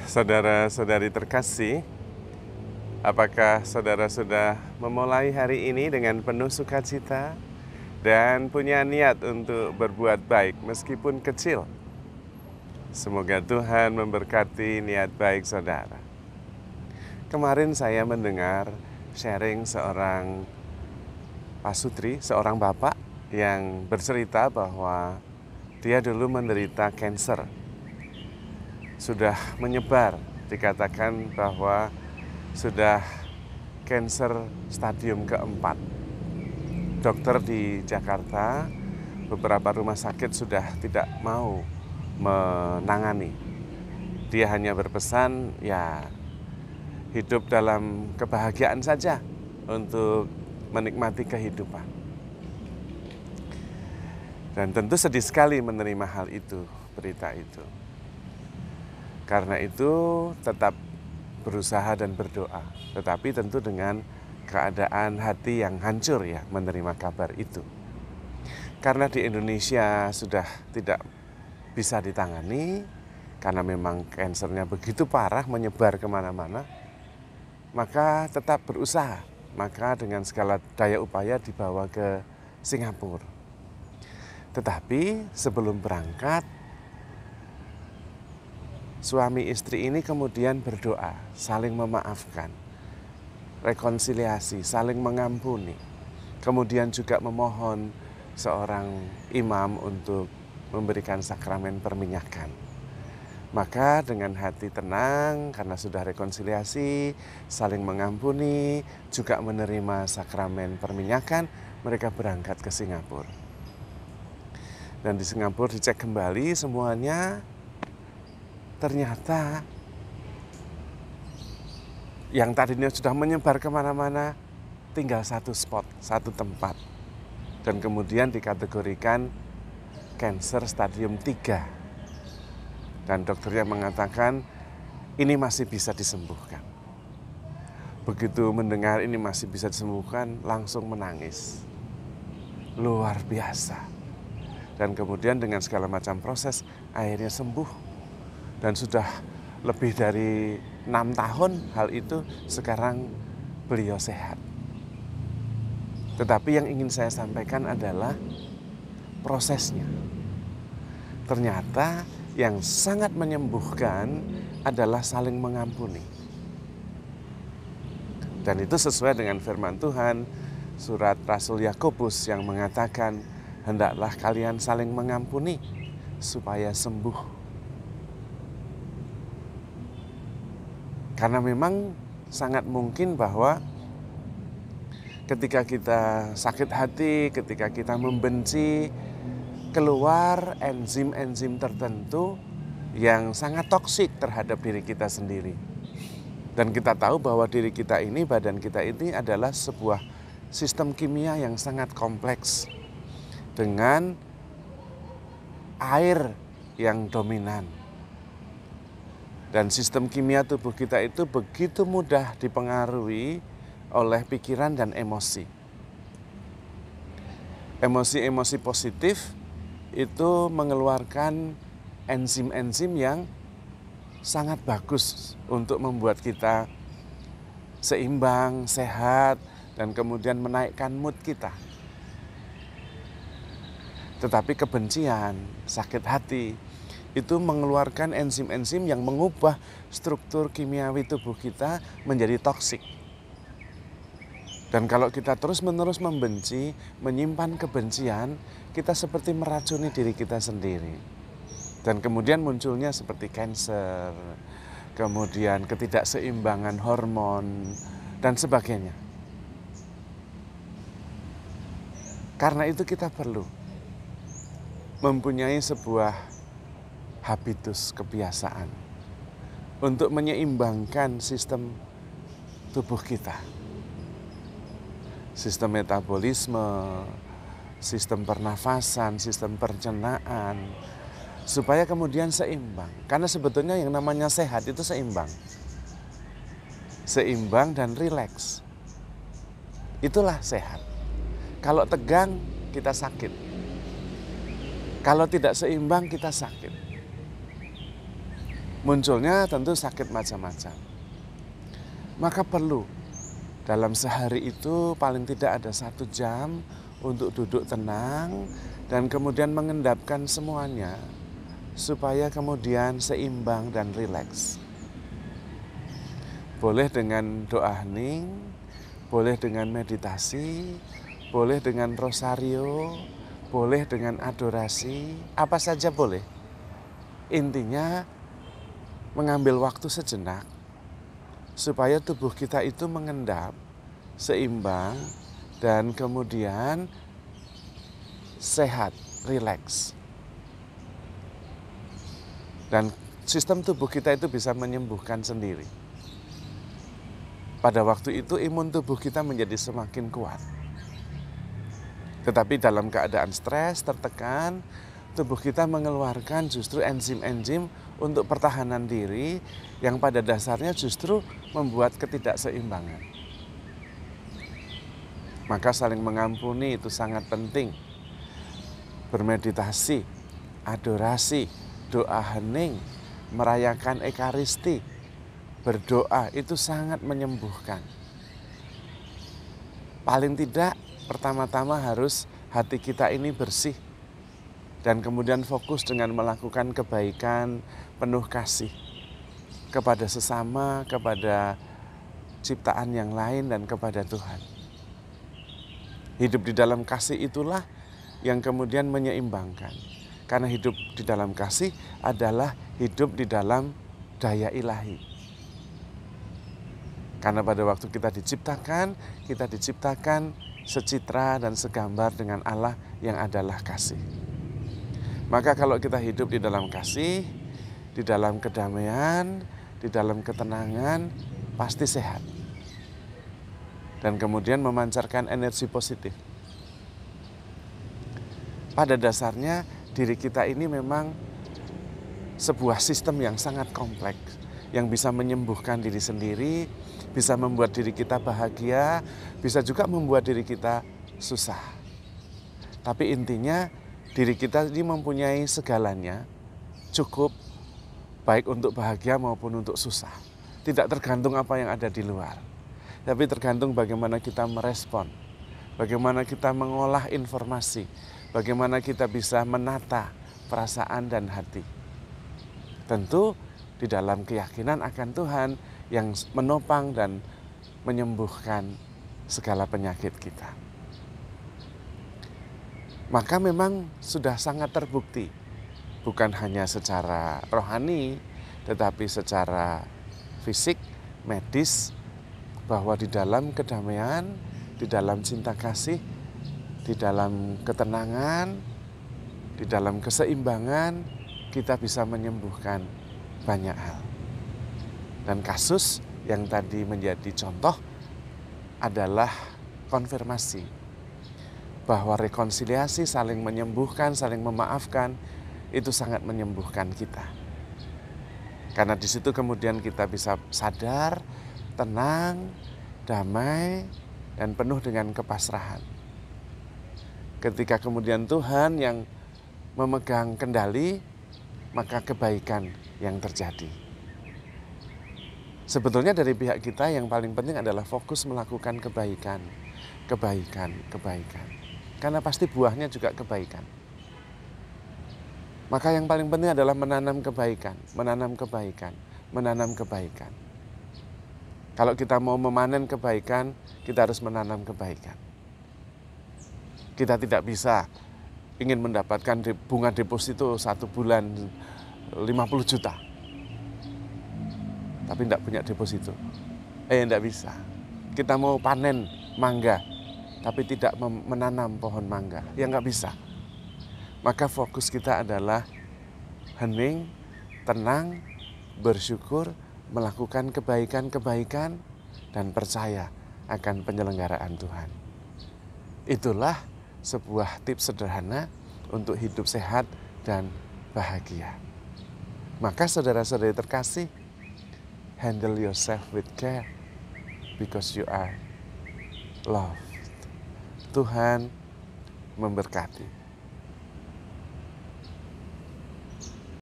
Saudara-saudari terkasih, apakah saudara sudah memulai hari ini dengan penuh sukacita dan punya niat untuk berbuat baik meskipun kecil? Semoga Tuhan memberkati niat baik saudara. Kemarin saya mendengar sharing seorang pasutri, seorang bapak yang bercerita bahwa dia dulu menderita kanker. Sudah menyebar, dikatakan bahwa sudah kanker stadium keempat. Dokter di Jakarta, beberapa rumah sakit sudah tidak mau menangani. Dia hanya berpesan, ya hidup dalam kebahagiaan saja untuk menikmati kehidupan. Dan tentu sedih sekali menerima hal itu, berita itu. Karena itu tetap berusaha dan berdoa, tetapi tentu dengan keadaan hati yang hancur ya menerima kabar itu. Karena di Indonesia sudah tidak bisa ditangani, karena memang kansernya begitu parah menyebar kemana-mana, maka tetap berusaha. Maka dengan segala daya upaya dibawa ke Singapura. Tetapi sebelum berangkat, suami istri ini kemudian berdoa, saling memaafkan, rekonsiliasi, saling mengampuni. Kemudian juga memohon seorang imam untuk memberikan sakramen perminyakan. Maka dengan hati tenang karena sudah rekonsiliasi, saling mengampuni, juga menerima sakramen perminyakan, mereka berangkat ke Singapura. Dan di Singapura dicek kembali semuanya, ternyata yang tadinya sudah menyebar kemana-mana tinggal satu spot, satu tempat. Dan kemudian dikategorikan kanker stadium 3. Dan dokternya mengatakan ini masih bisa disembuhkan. Begitu mendengar ini masih bisa disembuhkan, langsung menangis. Luar biasa. Dan kemudian dengan segala macam proses akhirnya sembuh. Dan sudah lebih dari 6 tahun hal itu, sekarang beliau sehat. Tetapi yang ingin saya sampaikan adalah prosesnya. Ternyata yang sangat menyembuhkan adalah saling mengampuni. Dan itu sesuai dengan firman Tuhan, surat Rasul Yakobus yang mengatakan, hendaklah kalian saling mengampuni supaya sembuh. Karena memang sangat mungkin bahwa ketika kita sakit hati, ketika kita membenci, keluar enzim-enzim tertentu yang sangat toksik terhadap diri kita sendiri. Dan kita tahu bahwa diri kita ini, badan kita ini adalah sebuah sistem kimia yang sangat kompleks dengan air yang dominan. Dan sistem kimia tubuh kita itu begitu mudah dipengaruhi oleh pikiran dan emosi. Emosi-emosi positif itu mengeluarkan enzim-enzim yang sangat bagus untuk membuat kita seimbang, sehat, dan kemudian menaikkan mood kita. Tetapi kebencian, sakit hati, itu mengeluarkan enzim-enzim yang mengubah struktur kimiawi tubuh kita menjadi toksik. Dan kalau kita terus-menerus membenci, menyimpan kebencian, kita seperti meracuni diri kita sendiri. Dan kemudian munculnya seperti kanker, kemudian ketidakseimbangan hormon, dan sebagainya. Karena itu kita perlu mempunyai sebuah habitus, kebiasaan untuk menyeimbangkan sistem tubuh kita. Sistem metabolisme, sistem pernafasan, sistem pencernaan, supaya kemudian seimbang. Karena sebetulnya yang namanya sehat itu seimbang. Seimbang dan rileks. Itulah sehat. Kalau tegang, kita sakit. Kalau tidak seimbang, kita sakit. Munculnya tentu sakit macam-macam. Maka perlu dalam sehari itu paling tidak ada 1 jam untuk duduk tenang dan kemudian mengendapkan semuanya supaya kemudian seimbang dan rileks. Boleh dengan doa hening, boleh dengan meditasi, boleh dengan rosario, boleh dengan adorasi, apa saja boleh. Intinya mengambil waktu sejenak supaya tubuh kita itu mengendap, seimbang, dan kemudian sehat, rileks. Dan sistem tubuh kita itu bisa menyembuhkan sendiri. Pada waktu itu imun tubuh kita menjadi semakin kuat. Tetapi dalam keadaan stres, tertekan, tubuh kita mengeluarkan justru enzim-enzim untuk pertahanan diri yang pada dasarnya justru membuat ketidakseimbangan. Maka saling mengampuni itu sangat penting. Bermeditasi, adorasi, doa hening, merayakan ekaristi, berdoa itu sangat menyembuhkan. Paling tidak pertama-tama harus hati kita ini bersih dan kemudian fokus dengan melakukan kebaikan penuh kasih kepada sesama, kepada ciptaan yang lain dan kepada Tuhan. Hidup di dalam kasih itulah yang kemudian menyeimbangkan. Karena hidup di dalam kasih adalah hidup di dalam daya ilahi. Karena pada waktu kita diciptakan secitra dan segambar dengan Allah yang adalah kasih. Maka kalau kita hidup di dalam kasih, di dalam kedamaian, di dalam ketenangan, pasti sehat. Dan kemudian memancarkan energi positif. Pada dasarnya diri kita ini memang sebuah sistem yang sangat kompleks, yang bisa menyembuhkan diri sendiri, bisa membuat diri kita bahagia, bisa juga membuat diri kita susah. Tapi intinya diri kita ini mempunyai segalanya, cukup baik untuk bahagia maupun untuk susah. Tidak tergantung apa yang ada di luar, tapi tergantung bagaimana kita merespon, bagaimana kita mengolah informasi, bagaimana kita bisa menata perasaan dan hati. Tentu di dalam keyakinan akan Tuhan yang menopang dan menyembuhkan segala penyakit kita. Maka memang sudah sangat terbukti, bukan hanya secara rohani, tetapi secara fisik, medis, bahwa di dalam kedamaian, di dalam cinta kasih, di dalam ketenangan, di dalam keseimbangan, kita bisa menyembuhkan banyak hal. Dan kasus yang tadi menjadi contoh adalah konfirmasi bahwa rekonsiliasi, saling menyembuhkan, saling memaafkan, itu sangat menyembuhkan kita. Karena di situ kemudian kita bisa sadar, tenang, damai, dan penuh dengan kepasrahan. Ketika kemudian Tuhan yang memegang kendali, maka kebaikan yang terjadi. Sebetulnya dari pihak kita yang paling penting adalah fokus melakukan kebaikan. Karena pasti buahnya juga kebaikan. Maka yang paling penting adalah menanam kebaikan. Kalau kita mau memanen kebaikan, kita harus menanam kebaikan. Kita tidak bisa ingin mendapatkan bunga deposito 1 bulan 50 juta. Tapi tidak punya deposito. Tidak bisa. Kita mau panen mangga, tapi tidak menanam pohon mangga. Ya nggak bisa. Maka fokus kita adalah hening, tenang, bersyukur, melakukan kebaikan-kebaikan, dan percaya akan penyelenggaraan Tuhan. Itulah sebuah tips sederhana untuk hidup sehat dan bahagia. Maka saudara-saudari terkasih, handle yourself with care because you are loved. Tuhan memberkati.